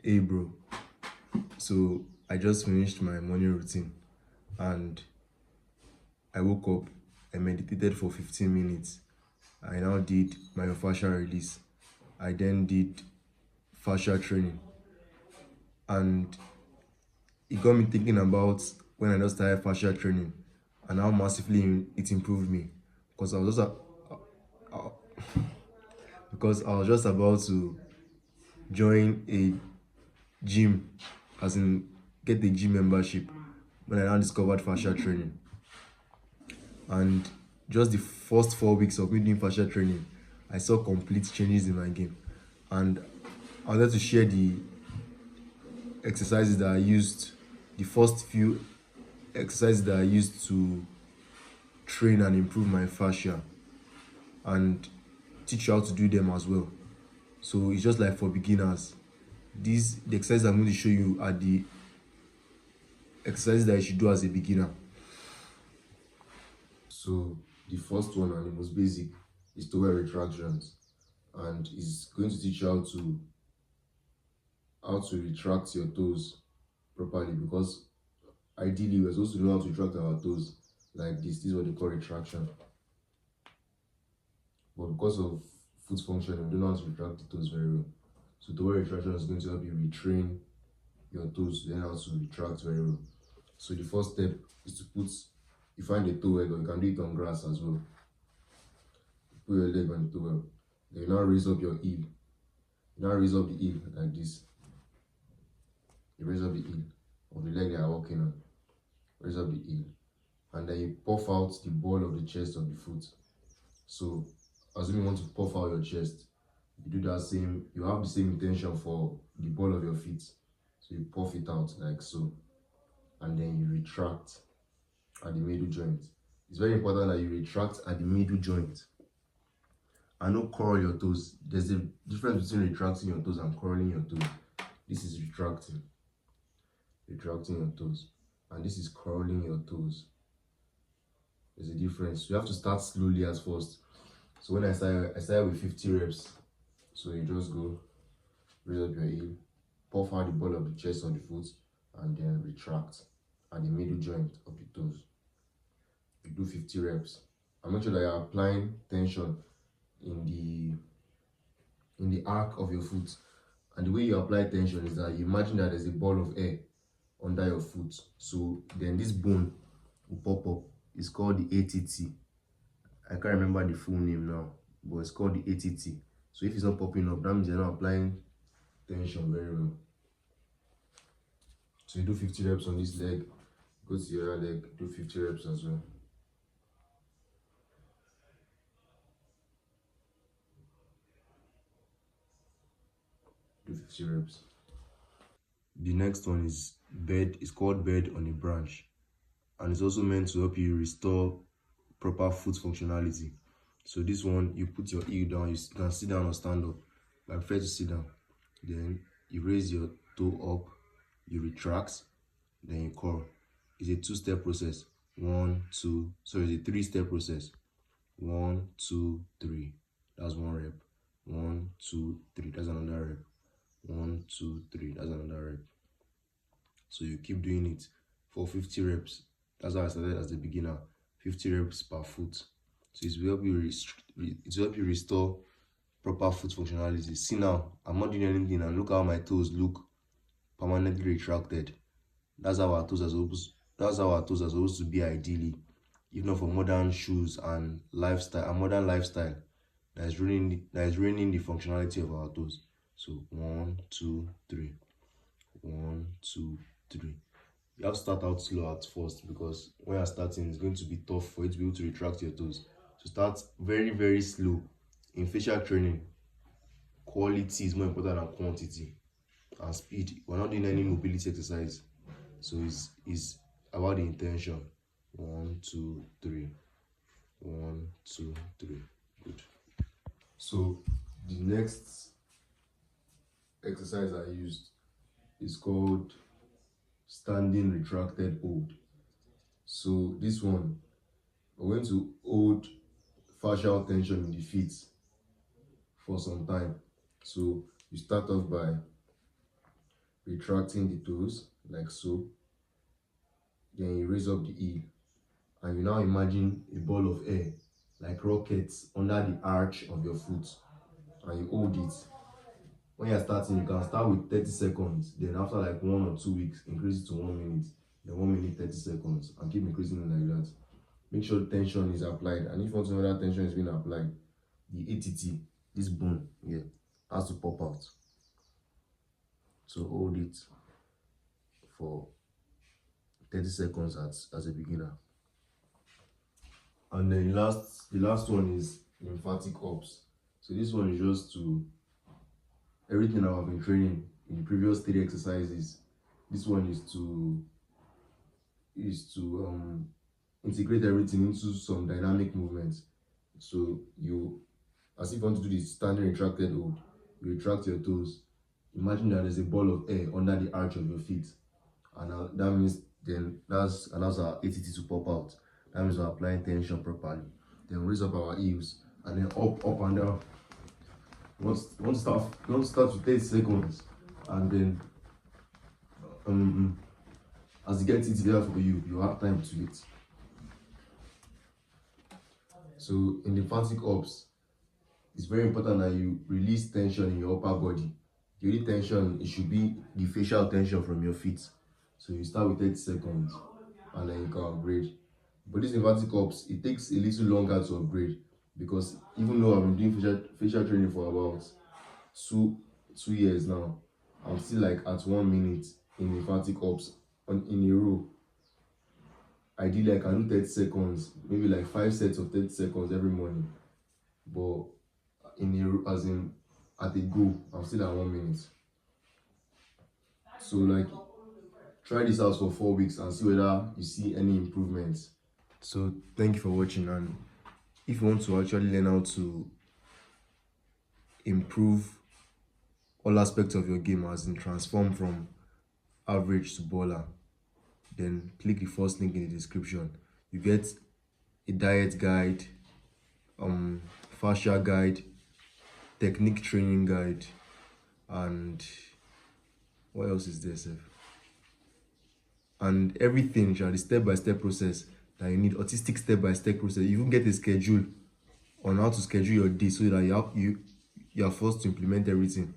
Hey bro, so I just finished my morning routine and I woke up, I meditated for 15 minutes. I now did my fascia release. I then did fascia training and it got me thinking about when I just started fascia training and how massively it improved me because I was just about to join a gym, as in get a gym membership when I now discovered fascia training. And just the first 4 weeks of me doing fascia training, I saw complete changes in my game. And I wanted to share the exercises that I used, the first few exercises that I used to train and improve my fascia, and teach you how to do them as well. So it's just like for beginners. The exercises I'm going to show you are the exercises that you should do as a beginner. So the first one and the most basic is toe retractions, and is going to teach you how to retract your toes properly, because ideally we're supposed to know how to retract our toes like this. This is what they call retraction. But because of foot function, we don't know how to retract the toes very well. So toe retraction is going to help you retrain your toes to learn how to retract very well. So the first step is to you find a toe egg, or you can do it on grass as well. Put your leg on the towel. Then you now raise up your heel. You now raise up the heel like this. You raise up the heel of the leg that you're walking on. Raise up the heel. And then you puff out the ball of the chest of the foot. So, assuming you want to puff out your chest, you have the same intention for the ball of your feet. So you puff it out like so. And then you retract at the middle joint. It's very important that you retract at the middle joint. And not curl your toes. There's a difference between retracting your toes and curling your toes. This is retracting your toes, and this is curling your toes. There's a difference. You have to start slowly at first. So when I started with 50 reps. So you just go, raise up your heel, puff out the ball of the chest on the foot, and then retract at the middle joint of the toes. You do 50 reps, and make sure that you're applying tension in the arc of your foot. And the way you apply tension is that you imagine that there's a ball of air under your foot. So then this bone will pop up. It's called the ATT. I can't remember the full name now, but it's called the ATT. So if it's not popping up, that means you're not applying tension very well. So you do 50 reps on this leg, go to your other leg, do 50 reps as well. Do 50 reps. The next one is bed. It's called bed on a branch, and it's also meant to help you restore proper foot functionality. So this one, you put your heel down. You can sit down or stand up, but I prefer to sit down. Then you raise your toe up, you retract, then you curl. It's a two-step process. It's a three-step process. 1, 2, 3. That's one rep. 1, 2, 3. That's another rep. 1, 2, 3. That's another rep. So you keep doing it for 50 reps. That's how I started as a beginner. 50 reps per foot. So it will help you restore proper foot functionality. See now, I'm not doing anything, and look how my toes look permanently retracted. That's how our toes are supposed to be ideally, if not for modern shoes and modern lifestyle that is ruining the functionality of our toes. So 1, 2, 3. 1, 2, 3. You have to start out slow at first, because when you're starting, it's going to be tough for you to be able to retract your toes. So start very, very slow. In facial training, quality is more important than quantity, and speed. We're not doing any mobility exercise, so it's about the intention. 1, 2, 3. 1, 2, 3. Good. So the next exercise I used is called standing retracted hold. So this one, we're going to hold fascial tension in the feet for some time. So you start off by retracting the toes like so. Then you raise up the heel, and you now imagine a ball of air like rockets under the arch of your foot, and you hold it. When you're starting, you can start with 30 seconds, then after like 1 or 2 weeks, increase it to 1 minute, then 1 minute 30 seconds, and keep increasing it like that. Make sure tension is applied, and if you want to know that tension is being applied, the ATT, this bone here, has to pop out. So hold it for 30 seconds as a beginner. And then the last one is lymphatic ups. So this one is just to everything I've been training in the previous 3 exercises. This one is to integrate everything into some dynamic movements. So you, as if you want to do the standing retracted hold, you retract your toes. Imagine that there's a ball of air under the arch of your feet, and that means then that allows our ATT to pop out. That means we're applying tension properly. Then raise up our heels, and then up and down. Don't start with 30 seconds, and then as you get it together for you, you have time to it. So in the lymphatic ups, it's very important that you release tension in your upper body. The only tension, it should be the facial tension from your feet. So you start with 30 seconds, and then you can upgrade. But this lymphatic ups, it takes a little longer to upgrade, because even though I've been doing facial training for about two years now, I'm still like at 1 minute in lymphatic ups in a row. Ideally, I can do 30 seconds, maybe like 5 sets of 30 seconds every morning. But at a go, I'm still at 1 minute. So like, try this out for 4 weeks and see whether you see any improvements. So thank you for watching, and if you want to actually learn how to improve all aspects of your game, as in transform from average to baller, then click the first link in the description. You get a diet guide, fascia guide, technique training guide, and what else is there, sir? And everything, the step-by-step process that you need, autistic step-by-step process. You even get a schedule on how to schedule your day, so that you are forced to implement everything.